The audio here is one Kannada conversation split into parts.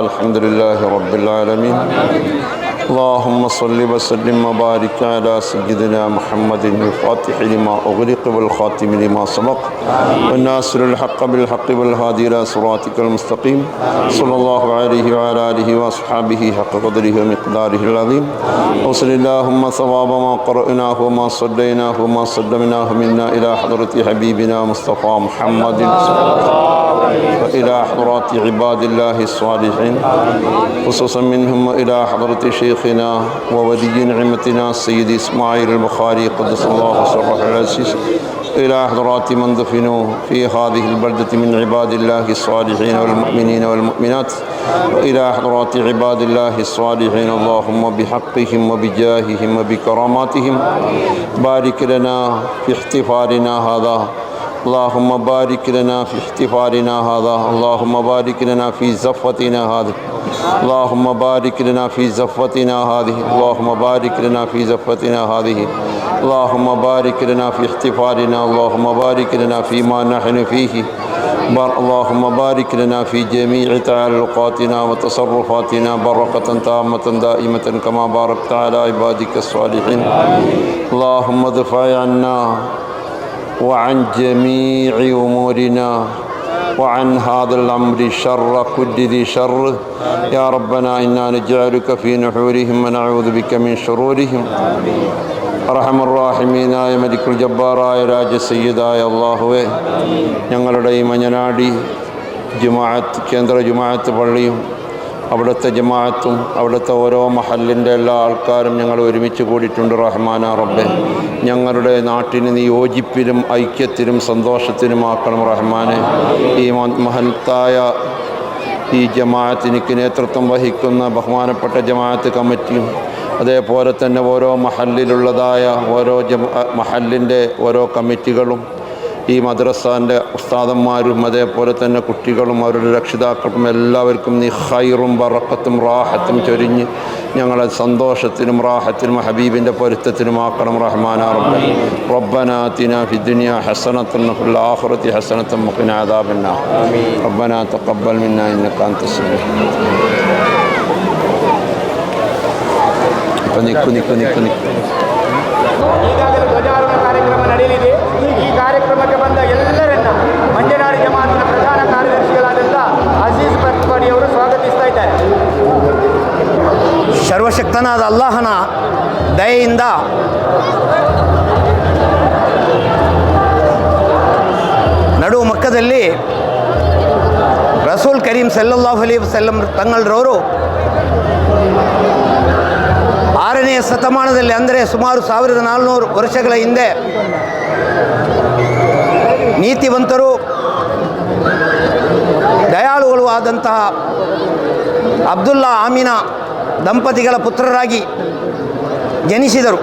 الحمد لله رب العالمين اللهم صل وسلم وبارك على سيدنا محمد الفاتح لما أغلق والخاتم لما سبق والناصر الحق بالحق والهادي إلى صراطك المستقيم صلى الله عليه وعلى آله وأصحابه حق قدره ومقداره العظيم وصل اللهم ثواب ما قرأناه وما صليناه وما صدمناه منا إلى حضرة حبيبنا مصطفى محمد وإلى حضرات عباد الله الصالحين خصوصا منهم إلى حضرة شيخنا وولي نعمتنا سيد إسماعيل البخاري قدس الله سره العزيز إلى حضرات من دفنوا في هذه البلدة من عباد الله الصالحين والمؤمنين والمؤمنات وإلى حضرات عباد الله الصالحين اللهم بحقهم وبجاههم وبكراماتهم بارك لنا في احتفالنا هذا اللهم بارك لنا في احتفالنا هذا اللهم بارك لنا في زفتنا هذه اللهم بارك لنا في زفتنا هذه اللهم بارك لنا في زفتنا هذه اللهم بارك لنا في احتفالنا اللهم بارك لنا فيما نحن فيه اللهم بارك لنا في جميع تعلقاتنا وتصرفاتنا بركة تامة دائمة كما باركت على عبادك الصالحين اللهم ادفع عنا وعن جميع أمورنا وعن هذا الأمر شر كل ذي شر يا ربنا إنا نجعلك في نحورهم ونعوذ بك من شرورهم അർഹമർ റഹീമീനായ മലിക്കുൽ ജബ്ബാറായ രാജ സയ്യിദായ അല്ലാഹുവേ, ഞങ്ങളുടെ ഈ മഞ്ഞനാടി ജുമാഅത്ത് കേന്ദ്ര ജുമാഅത്ത് പള്ളിയും അവിടുത്തെ ജമാഅത്തും അവിടുത്തെ ഓരോ മഹല്ലിൻ്റെ എല്ലാ ആൾക്കാരും ഞങ്ങൾ ഒരുമിച്ച് കൂടിയിട്ടുണ്ട്. റഹ്മാന റബ്ബെ, ഞങ്ങളുടെ നാട്ടിന് നീ യോജിപ്പിലും ഐക്യത്തിലും സന്തോഷത്തിലുമാക്കണം റഹ്മാനെ. ഈ മഹത്തായ ഈ ജമാഅത്തിനിക്ക് നേതൃത്വം വഹിക്കുന്ന ബഹുമാനപ്പെട്ട ജമാഅത്ത് കമ്മിറ്റിയും അതേപോലെ തന്നെ ഓരോ മഹല്ലിലുള്ളതായ ഓരോ മഹല്ലിൻ്റെ ഓരോ കമ്മിറ്റികളും ഈ മദ്രസാൻ്റെ ഉസ്താദന്മാരും അതേപോലെ തന്നെ കുട്ടികളും അവരുടെ രക്ഷിതാക്കൾക്കും എല്ലാവർക്കും നീ ഖൈറും ബറക്കത്തും റാഹത്തും ചൊരിഞ്ഞ് ഞങ്ങളെ സന്തോഷത്തിനും റാഹത്തിനും ഹബീബിൻ്റെ പൊരുത്തത്തിനുമാക്കണം റഹ്മാനാ റബ്ബി. റബ്ബനാ ആതിനാ ഫിദ്ദുനിയാ ഹസനത്തൻ വഫിൽ ആഖിറതി ഹസനത്തൻ വഖിനാ അദാബന്നാർ. റബ്ബനാ തഖബ്ബൽ മിന്നാ ഇന്നക അൻതസ് സമീഉ. ನಿಕ್ಕು ಈಗಾಗಲೇ ಧ್ವಜಾರೋಹಣ ಕಾರ್ಯಕ್ರಮ ನಡೆಯಲಿದೆ. ಈ ಕಾರ್ಯಕ್ರಮಕ್ಕೆ ಬಂದ ಎಲ್ಲರನ್ನ ಮಂಜನಾಡಿ ಜಮಾತಿನ ಪ್ರಧಾನ ಕಾರ್ಯದರ್ಶಿಗಳಾದಂಥ ಅಜೀಜ್ ಪಟ್ವಾಡಿಯವರು ಸ್ವಾಗತಿಸ್ತಾ ಇದ್ದಾರೆ. ಸರ್ವಶಕ್ತನಾದ ಅಲ್ಲಾಹನ ದಯೆಯಿಂದ ನಡು ಮಕ್ಕದಲ್ಲಿ ರಸೂಲ್ ಕರೀಂ ಸಲ್ಲಲ್ಲಾಹು ಅಲೈಹಿ ವಸಲ್ಲಂ ತಂಗಳರವರು 6ನೇ ಶತಮಾನದಲ್ಲಿ, ಅಂದರೆ ಸುಮಾರು 1400 ವರ್ಷಗಳ ಹಿಂದೆ ನೀತಿವಂತರು ದಯಾಳುಗಳು ಆದಂತಹ ಅಬ್ದುಲ್ಲಾ ಆಮಿನಾ ದಂಪತಿಗಳ ಪುತ್ರರಾಗಿ ಜನಿಸಿದರು.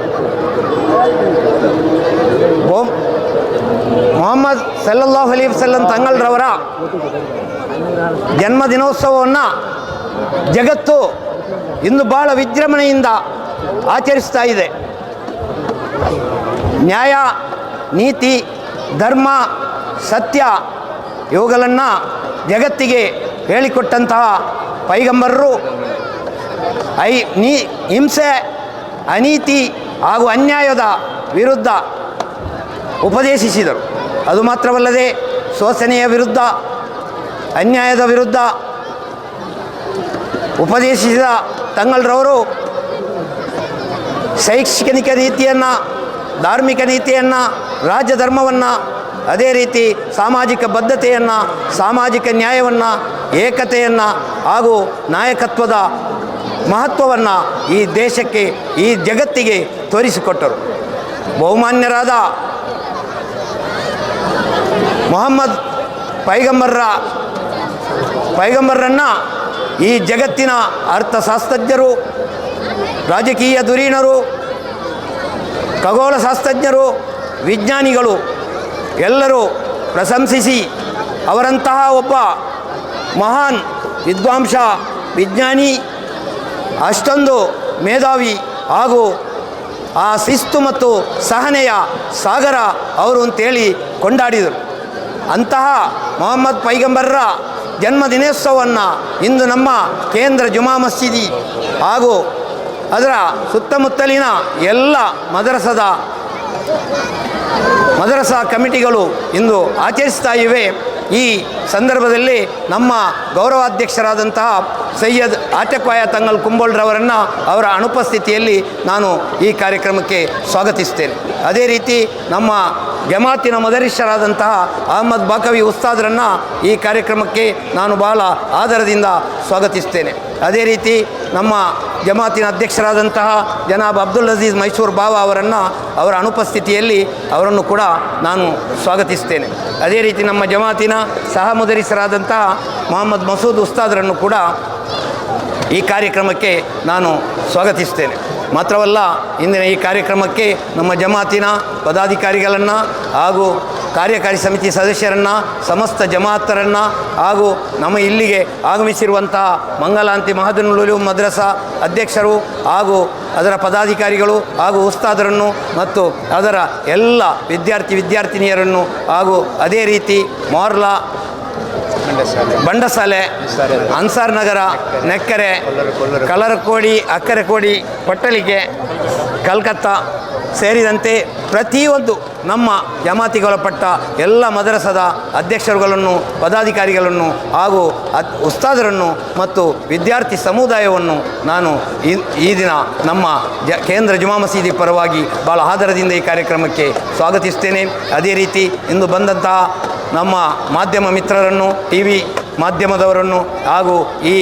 ಮೊಹಮ್ಮದ್ ಸಲ್ಲಲ್ಲಾಹು ಅಲೈಹಿ ವಸಲ್ಲಂ ತಂಗಳರವರ ಜನ್ಮದಿನೋತ್ಸವವನ್ನು ಜಗತ್ತು ಇಂದು ಬಹಳ ವಿಜೃಂಭಣೆಯಿಂದ ಆಚರಿಸ್ತಾ ಇದೆ. ನ್ಯಾಯ, ನೀತಿ, ಧರ್ಮ, ಸತ್ಯ ಇವುಗಳನ್ನು ಜಗತ್ತಿಗೆ ಹೇಳಿಕೊಟ್ಟಂತಹ ಪೈಗಂಬರರು ಹಿಂಸೆ, ಅನೀತಿ ಹಾಗೂ ಅನ್ಯಾಯದ ವಿರುದ್ಧ ಉಪದೇಶಿಸಿದರು. ಅದು ಮಾತ್ರವಲ್ಲದೆ ಶೋಷಣೆಯ ವಿರುದ್ಧ, ಅನ್ಯಾಯದ ವಿರುದ್ಧ ಉಪದೇಶಿಸಿದ ತಂಗಳರವರು ಶೈಕ್ಷಣಿಕ ನೀತಿಯನ್ನು, ಧಾರ್ಮಿಕ ನೀತಿಯನ್ನು, ರಾಜ್ಯ ಧರ್ಮವನ್ನು, ಅದೇ ರೀತಿ ಸಾಮಾಜಿಕ ಬದ್ಧತೆಯನ್ನು, ಸಾಮಾಜಿಕ ನ್ಯಾಯವನ್ನು, ಏಕತೆಯನ್ನು ಹಾಗೂ ನಾಯಕತ್ವದ ಮಹತ್ವವನ್ನು ಈ ದೇಶಕ್ಕೆ, ಈ ಜಗತ್ತಿಗೆ ತೋರಿಸಿಕೊಟ್ಟರು. ಬಹುಮಾನ್ಯರಾದ ಮೊಹಮ್ಮದ್ ಪೈಗಂಬರನ್ನು ಈ ಜಗತ್ತಿನ ಅರ್ಥಶಾಸ್ತ್ರಜ್ಞರು, ರಾಜಕೀಯ ಧುರೀಣರು, ಖಗೋಳಶಾಸ್ತ್ರಜ್ಞರು, ವಿಜ್ಞಾನಿಗಳು ಎಲ್ಲರೂ ಪ್ರಶಂಸಿಸಿ ಅವರಂತಹ ಒಬ್ಬ ಮಹಾನ್ ವಿದ್ವಾಂಸ, ವಿಜ್ಞಾನಿ, ಅಷ್ಟೊಂದು ಮೇಧಾವಿ ಹಾಗೂ ಆ ಶಿಸ್ತು ಮತ್ತು ಸಹನೆಯ ಸಾಗರ ಅವರು ಅಂತೇಳಿ ಕೊಂಡಾಡಿದರು. ಅಂತಹ ಮೊಹಮ್ಮದ್ ಪೈಗಂಬರರ ಜನ್ಮದಿನೋತ್ಸವವನ್ನು ಇಂದು ನಮ್ಮ ಕೇಂದ್ರ ಜುಮಾ ಮಸೀದಿ ಹಾಗೂ ಅದರ ಸುತ್ತಮುತ್ತಲಿನ ಎಲ್ಲ ಮದರಸಾ ಕಮಿಟಿಗಳು ಇಂದು ಆಚರಿಸ್ತಾ ಇವೆ. ಈ ಸಂದರ್ಭದಲ್ಲಿ ನಮ್ಮ ಗೌರವಾಧ್ಯಕ್ಷರಾದಂತಹ ಸೈಯದ್ ಆಟಕ್ವಾಯ ತಂಗಲ್ ಕುಂಬೋಳ್ರವರನ್ನು ಅವರ ಅನುಪಸ್ಥಿತಿಯಲ್ಲಿ ನಾನು ಈ ಕಾರ್ಯಕ್ರಮಕ್ಕೆ ಸ್ವಾಗತಿಸ್ತೇನೆ. ಅದೇ ರೀತಿ ನಮ್ಮ ಜಮಾತಿನ ಮದರಿಷರಾದಂತಹ ಅಹಮದ್ ಬಾಕವಿ ಉಸ್ತಾದ್ರನ್ನು ಈ ಕಾರ್ಯಕ್ರಮಕ್ಕೆ ನಾನು ಬಹಳ ಆದರದಿಂದ ಸ್ವಾಗತಿಸ್ತೇನೆ. ಅದೇ ರೀತಿ ನಮ್ಮ ಜಮಾತಿನ ಅಧ್ಯಕ್ಷರಾದಂತಹ ಜನಾಬ್ ಅಬ್ದುಲ್ ಅಜೀಜ್ ಮೈಸೂರು ಬಾವಾ ಅವರನ್ನು ಅವರ ಅನುಪಸ್ಥಿತಿಯಲ್ಲಿ ಅವರನ್ನು ಕೂಡ ನಾನು ಸ್ವಾಗತಿಸ್ತೇನೆ. ಅದೇ ರೀತಿ ನಮ್ಮ ಜಮಾತಿನ ಸಹ ಮುದರಿಸರಾದಂತಹ ಮೊಹಮ್ಮದ್ ಮಸೂದ್ ಉಸ್ತಾದ್ರನ್ನು ಕೂಡ ಈ ಕಾರ್ಯಕ್ರಮಕ್ಕೆ ನಾನು ಸ್ವಾಗತಿಸ್ತೇನೆ. ಮಾತ್ರವಲ್ಲ, ಇಂದಿನ ಈ ಕಾರ್ಯಕ್ರಮಕ್ಕೆ ನಮ್ಮ ಜಮಾತಿನ ಪದಾಧಿಕಾರಿಗಳನ್ನು ಹಾಗೂ ಕಾರ್ಯಕಾರಿ ಸಮಿತಿ ಸದಸ್ಯರನ್ನು, ಸಮಸ್ತ ಜಮಾತರನ್ನು ಹಾಗೂ ನಮ್ಮ ಇಲ್ಲಿಗೆ ಆಗಮಿಸಿರುವಂತಹ ಮಂಗಲಾಂತಿ ಮಹದುಲ್ ಉಲೂಮ್ ಮದ್ರಸಾ ಅಧ್ಯಕ್ಷರು ಹಾಗೂ ಅದರ ಪದಾಧಿಕಾರಿಗಳು ಹಾಗೂ ಉಸ್ತಾದರನ್ನು ಮತ್ತು ಅದರ ಎಲ್ಲ ವಿದ್ಯಾರ್ಥಿನಿಯರನ್ನು ಹಾಗೂ ಅದೇ ರೀತಿ ಮೊರ್ಲಾ, ಬಂಡಸಾಲೆ, ಅನ್ಸಾರ್ ನಗರ, ನೆಕ್ಕರೆ, ಕಲರಕೋಡಿ, ಅಕ್ಕರೆಕೋಡಿ, ಪಟ್ಟಳಿಗೆ, ಕಲ್ಕತ್ತಾ ಸೇರಿದಂತೆ ಪ್ರತಿಯೊಂದು ನಮ್ಮ ಜಮಾತಿಗೊಳಪಟ್ಟ ಎಲ್ಲ ಮದರಸದ ಅಧ್ಯಕ್ಷರುಗಳನ್ನು, ಪದಾಧಿಕಾರಿಗಳನ್ನು ಹಾಗೂ ಉಸ್ತಾದರನ್ನು ಮತ್ತು ವಿದ್ಯಾರ್ಥಿ ಸಮುದಾಯವನ್ನು ನಾನು ಈ ದಿನ ನಮ್ಮ ಕೇಂದ್ರ ಜುಮಾ ಮಸೀದಿ ಪರವಾಗಿ ಭಾಳ ಆದರದಿಂದ ಈ ಕಾರ್ಯಕ್ರಮಕ್ಕೆ ಸ್ವಾಗತಿಸ್ತೇನೆ. ಅದೇ ರೀತಿ ಇಂದು ಬಂದಂತಹ ನಮ್ಮ ಮಾಧ್ಯಮ ಮಿತ್ರರನ್ನು, TV ಮಾಧ್ಯಮದವರನ್ನು ಹಾಗೂ ಈ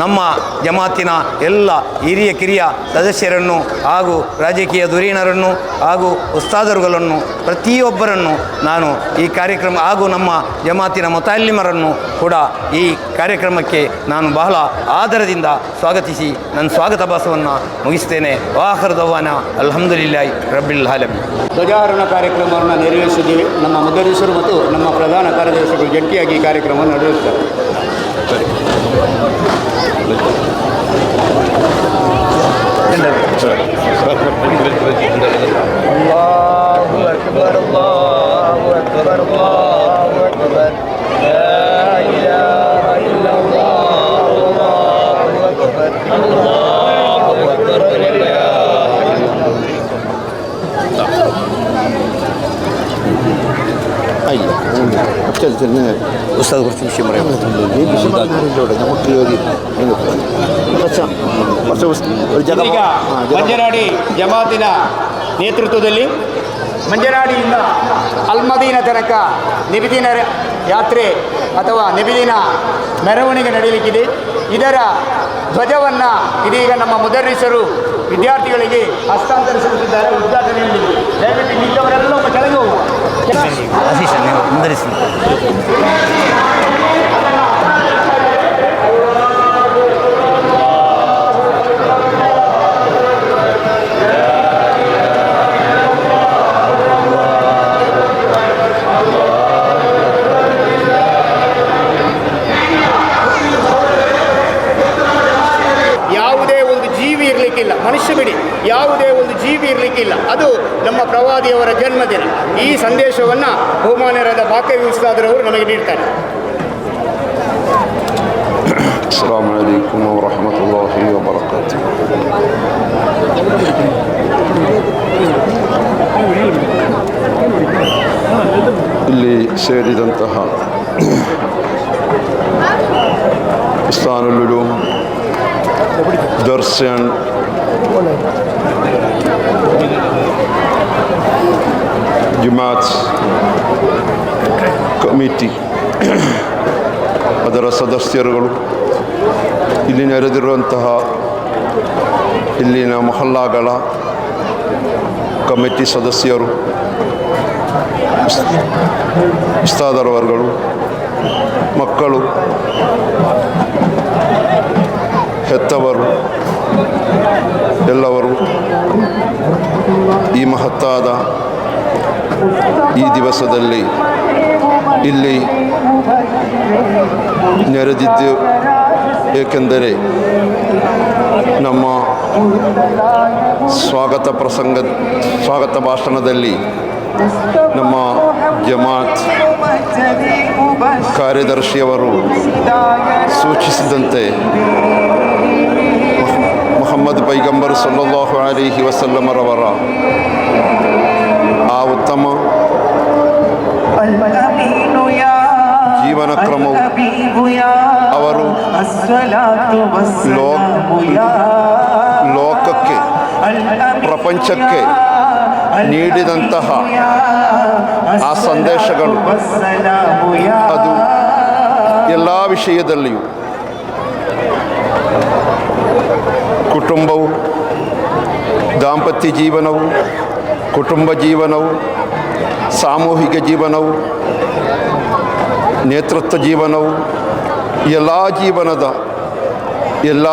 ನಮ್ಮ ಜಮಾತಿನ ಎಲ್ಲ ಹಿರಿಯ ಕಿರಿಯ ಸದಸ್ಯರನ್ನು ಹಾಗೂ ರಾಜಕೀಯ ಧುರೀಣರನ್ನು ಹಾಗೂ ಉಸ್ತಾದರುಗಳನ್ನು ಪ್ರತಿಯೊಬ್ಬರನ್ನು ನಾನು ಈ ಕಾರ್ಯಕ್ರಮ ಹಾಗೂ ನಮ್ಮ ಜಮಾತಿನ ಮುತಾಲಿಮರನ್ನು ಕೂಡ ಈ ಕಾರ್ಯಕ್ರಮಕ್ಕೆ ನಾನು ಬಹಳ ಆದರದಿಂದ ಸ್ವಾಗತಿಸಿ ನನ್ನ ಸ್ವಾಗತ ಭಾಷಣವನ್ನು ಮುಗಿಸ್ತೇನೆ. ವಾಖರ್ ದವಾನ ಅಲ್ಹಮ್ದುಲಿಲ್ಲಾಹಿ ರಬ್ಬಿಲ್ ಆಲಮೀನ್. ಧ್ವಜಾರೋಹಣ ಕಾರ್ಯಕ್ರಮವನ್ನು ನೆರವೇರಿಸಿದ್ದೀವಿ. ನಮ್ಮ ಮುದರಿಸರು ಮತ್ತು ನಮ್ಮ ಪ್ರಧಾನ ಕಾರ್ಯದರ್ಶಿಗಳು ಜಂಟಿಯಾಗಿ ಈ ಕಾರ್ಯಕ್ರಮವನ್ನು ನಡೆಸುತ್ತಾರೆ. ಅಲ್ಲಾಹು ಅಕ್ಬರ್, ಅಲ್ಲಾಹು ಅಕ್ಬರ್, ಅಲ್ಲಾಹು ಅಕ್ಬರ್. ಲಾ ಇಲಾಹ ಇಲ್ಲಲ್ಲಾಹ್, ಅಲ್ಲಾಹು ಅಕ್ಬರ್, ಅಲ್ಲಾಹು ಅಕ್ಬರ್, ಲಿಲ್ಲಾಹಿ चल चल ಉಸ್ತಾದ್ ಬರ್ತೀನಿ ಶಿಮರೆ ಈಗ ಮಂಜನಾಡಿ ಜಮಾತಿನ ನೇತೃತ್ವದಲ್ಲಿ ಮಂಜನಾಡಿಯಿಂದ ಅಲ್ಮದೀನ ತನಕ ನಿಬಿದಿನ ಯಾತ್ರೆ ಅಥವಾ ನಿಬಿದಿನ ಮೆರವಣಿಗೆ ನಡೆಯಲಿಕ್ಕಿದೆ. ಇದರ ಧ್ವಜವನ್ನು ಇದೀಗ ನಮ್ಮ ಮುದರ್ರಿಸರು ವಿದ್ಯಾರ್ಥಿಗಳಿಗೆ ಹಸ್ತಾಂತರಿಸುತ್ತಿದ್ದಾರೆ. ಉದ್ಘಾಟನೆಯಲ್ಲಿ ದಯವಿಟ್ಟು ನಿಂತವರೆಲ್ಲ ಕೆಳಗೆ ಹೋಗುವ. ಮುಂದರಿಸಿ. ಮನುಷ್ಯ ಬಿಡಿ, ಯಾವುದೇ ಒಂದು ಜೀವಿ ಇರಲಿಕ್ಕಿಲ್ಲ. ಅದು ನಮ್ಮ ಪ್ರವಾದಿಯವರ ಜನ್ಮದಿನ. ಈ ಸಂದೇಶವನ್ನು ಬಹುಮಾನ್ಯರಾದ ಬಾಕವಿ ಉಸ್ತಾದರವರು ನಮಗೆ ನೀಡ್ತಾರೆ. ಅಸ್ಸಲಾಮು ಅಲೈಕುಂ ವರಹಮತುಲ್ಲಾಹಿ ವಬರಕಾತುಹು. ಇಲ್ಲಿ ಸೇರಿದಂತಹ ಇಸ್ತಾನುಲ್ ಉಲೂಮ್ ದರ್ಸ್ ಆ್ಯಂಡ್ ಜಮಾತ್ ಕಮಿಟಿ ಅದರ ಸದಸ್ಯರುಗಳು, ಇಲ್ಲಿ ನೆರೆದಿರುವಂತಹ ಇಲ್ಲಿನ ಮೊಹಲ್ಲಾಗಳ ಕಮಿಟಿ ಸದಸ್ಯರು, ಉಸ್ತಾದರವರುಗಳು, ಮಕ್ಕಳು, ಹೆತ್ತವರು ಎಲ್ಲವರು ಈ ಮಹತ್ತಾದ ಈ ದಿವಸದಲ್ಲಿ ಇಲ್ಲಿ ನೆರೆದಿದ್ದು ಏಕೆಂದರೆ ನಮ್ಮ ಸ್ವಾಗತ ಭಾಷಣದಲ್ಲಿ ನಮ್ಮ ಜಮಾತ್ ಕಾರ್ಯದರ್ಶಿಯವರು ಸೂಚಿಸಿದಂತೆ ಮುಹಮ್ಮದ್ ಪೈಗಂಬರ್ ಸಲ್ಲಲ್ಲಾಹು ಅಲೈಹಿ ವಸಲ್ಲಮರವರ ಆ ಉತ್ತಮ ಜೀವನ ಕ್ರಮವು ಅವರು ಲೋಕಕ್ಕೆ ಪ್ರಪಂಚಕ್ಕೆ ನೀಡಿದಂತಹ ಆ ಸಂದೇಶಗಳು ಅದು ಎಲ್ಲ ವಿಷಯದಲ್ಲಿಯೂ ಕುಟುಂಬವು, ದಾಂಪತ್ಯ ಜೀವನವು, ಕುಟುಂಬ ಜೀವನವು, ಸಾಮೂಹಿಕ ಜೀವನವು, ನೇತೃತ್ವ ಜೀವನವು, ಎಲ್ಲ ಜೀವನದ ಎಲ್ಲ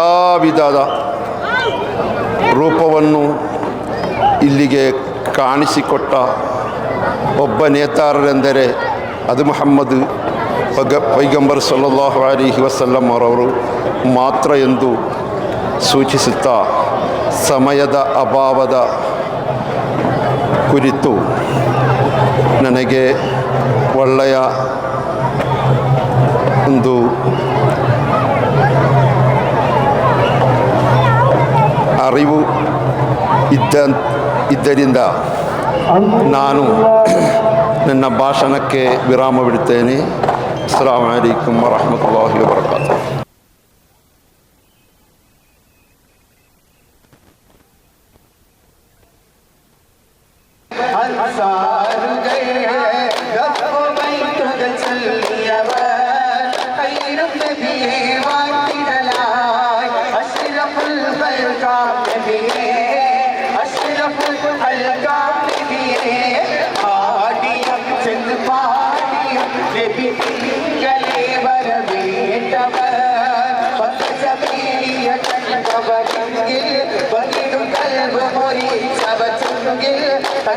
ವಿಧದ ರೂಪವನ್ನು ಇಲ್ಲಿಗೆ ಕಾಣಿಸಿಕೊಟ್ಟ ಒಬ್ಬ ನೇತಾರರೆಂದರೆ ಅದು ಮುಹಮ್ಮದ್ ಪೈಗಂಬರ್ ಸಲ್ಲಲ್ಲಾಹು ಅಲೈಹಿ ವಸಲ್ಲಂ ಅವರವರು ಮಾತ್ರ ಎಂದು ಸೂಚಿಸುತ್ತಾ ಸಮಯದ ಅಭಾವದ ಕುರಿತು ನನಗೆ ಒಳ್ಳೆಯ ಒಂದು ಅರಿವು ಇದ್ದರಿಂದ ನಾನು ನನ್ನ ಭಾಷಣಕ್ಕೆ ವಿರಾಮ ಬಿಡುತ್ತೇನೆ. ಅಸ್ಸಲಾಮು ಅಲೈಕುಂ ವರಹಮತುಲ್ಲಾಹಿ ವಬರಕಾತುಹು. கையிலும் வாக்கிடலாம்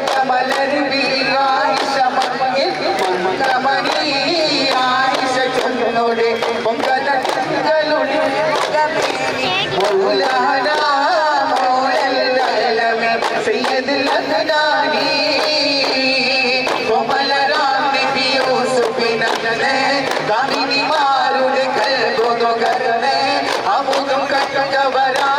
കമലരി വീരായിഷ മങ്ങിൽ മന്ത്രമണി ആയിഷ ചൊന്നോടെ പൊങ്കല തിങ്കളുടെ മൗലാന മൗലല്ലലമി സയ്യിദുൽ അദ്നാനി കോമലരാം നബി യൂസുഫിനെ കാമിനിമാരുടെ കൽബൊന്നു കരനെ അമുഖം കണ്ടവരാ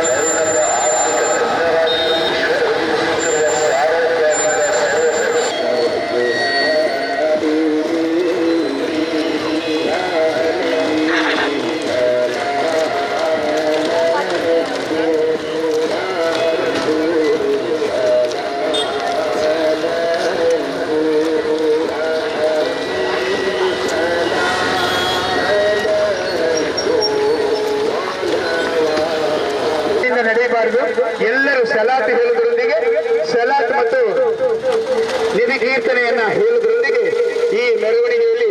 ನಡೆಯಬಾರದು. ಎಲ್ಲರೂ ಸಲಾತ್ ಹೇಳುವುದರೊಂದಿಗೆ ಸಲಾತ್ ಮತ್ತು ನಿಧಿ ಕೀರ್ತನೆಯನ್ನ ಹೇಳುವುದರೊಂದಿಗೆ ಈ ಮೆರವಣಿಗೆಯಲ್ಲಿ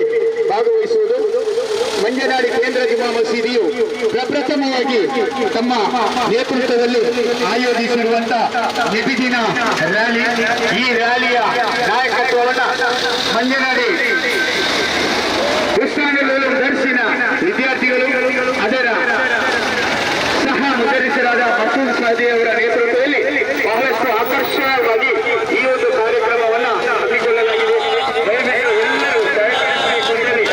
ಭಾಗವಹಿಸುವುದು. ಮಂಜನಾಡಿ ಕೇಂದ್ರ ಜುಮಾ ಮಸೀದಿಯು ಪ್ರಪ್ರಥಮವಾಗಿ ತಮ್ಮ ನೇತೃತ್ವದಲ್ಲಿ ಆಯೋಜಿಸಿರುವಂತಹ ನಿಬಿದಿನ ರ್ಯಾಲಿ, ಈ ರ್ಯಾಲಿಯ ನಾಯಕತ್ವವನ್ನು ಮಂಜನಾಡಿ ಕೃಷ್ಣಾನಲ್ಲೂರು ದರ್ಶಿನ ವಿದ್ಯಾರ್ಥಿಗಳು, ಅದರ ಸಹ ಮುದರಿಸರಾದ ಮಸೂದ್ ಸಾದಿ ಅವರ ನೇತೃತ್ವದಲ್ಲಿ ಬಹಳಷ್ಟು ಆಕರ್ಷಣೀಯವಾಗಿ ಈ ಒಂದು ಕಾರ್ಯಕ್ರಮವನ್ನು ಹಮ್ಮಿಕೊಳ್ಳಲಾಗಿದೆ. ದಯವಿಟ್ಟು ಎಲ್ಲರೂ ಸಹಕರಿಸಿಕೊಂಡಲ್ಲಿ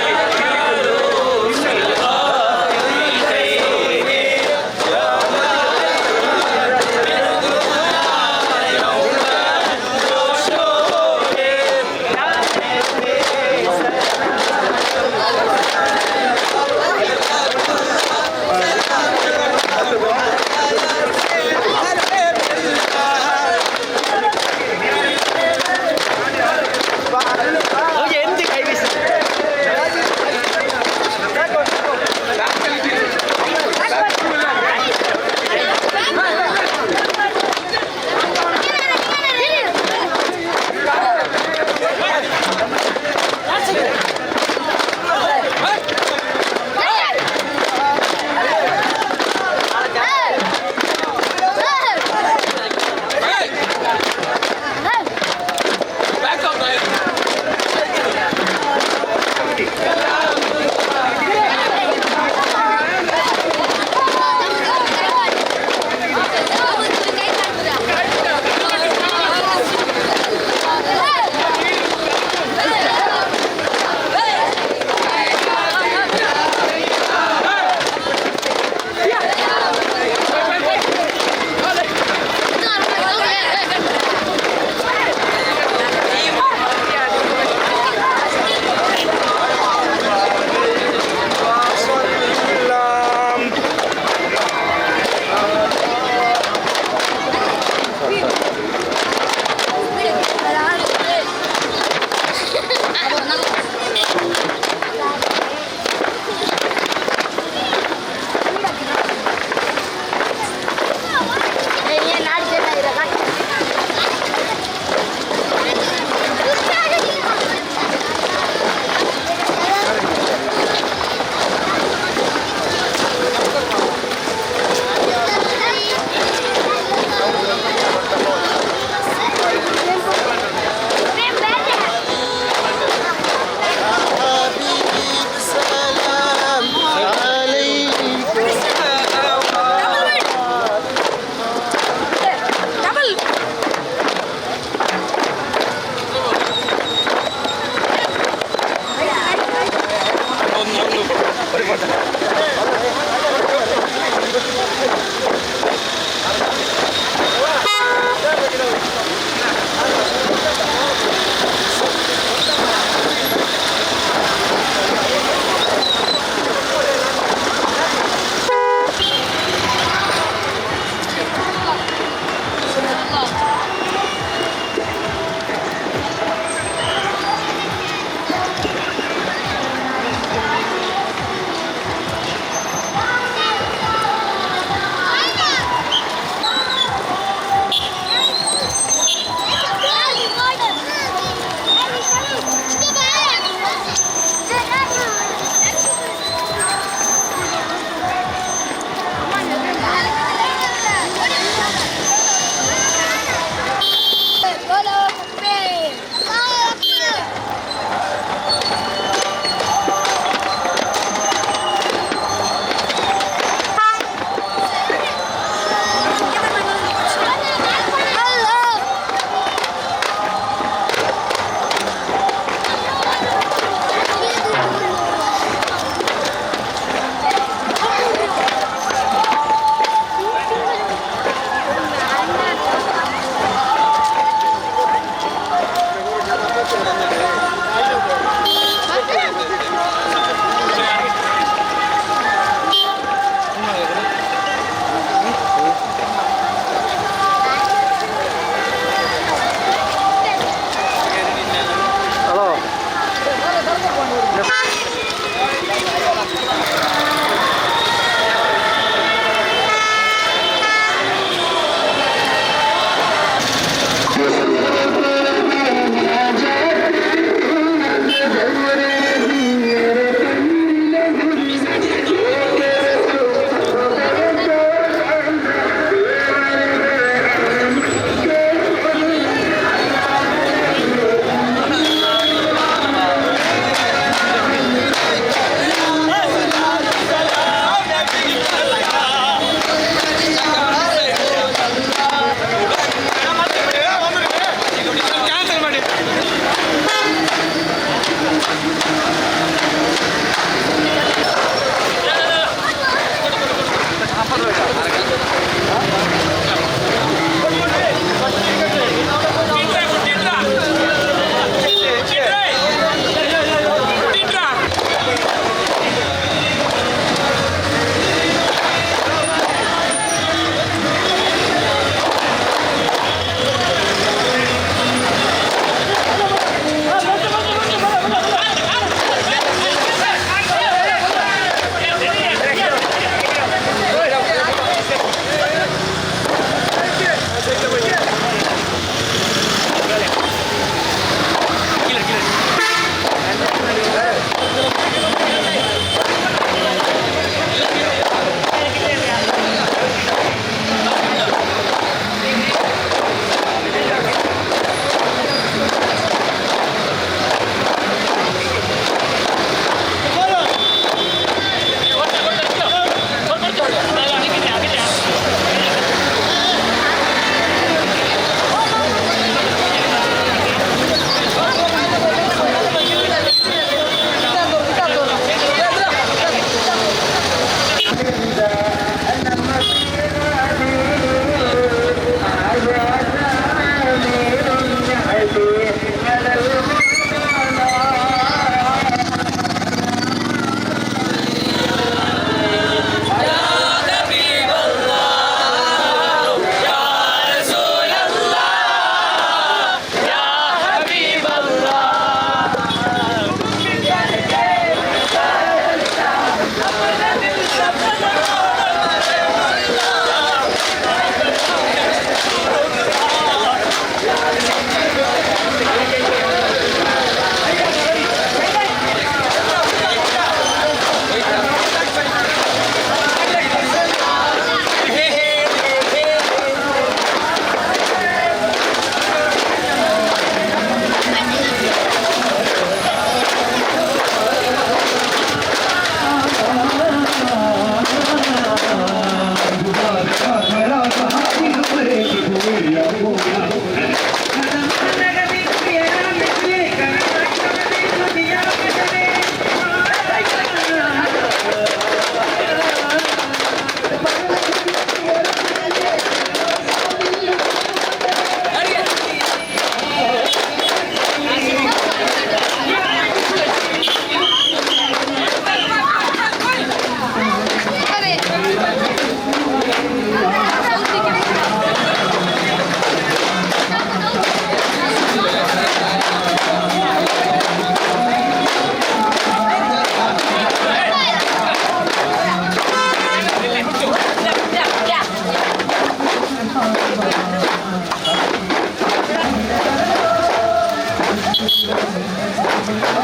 Thank you.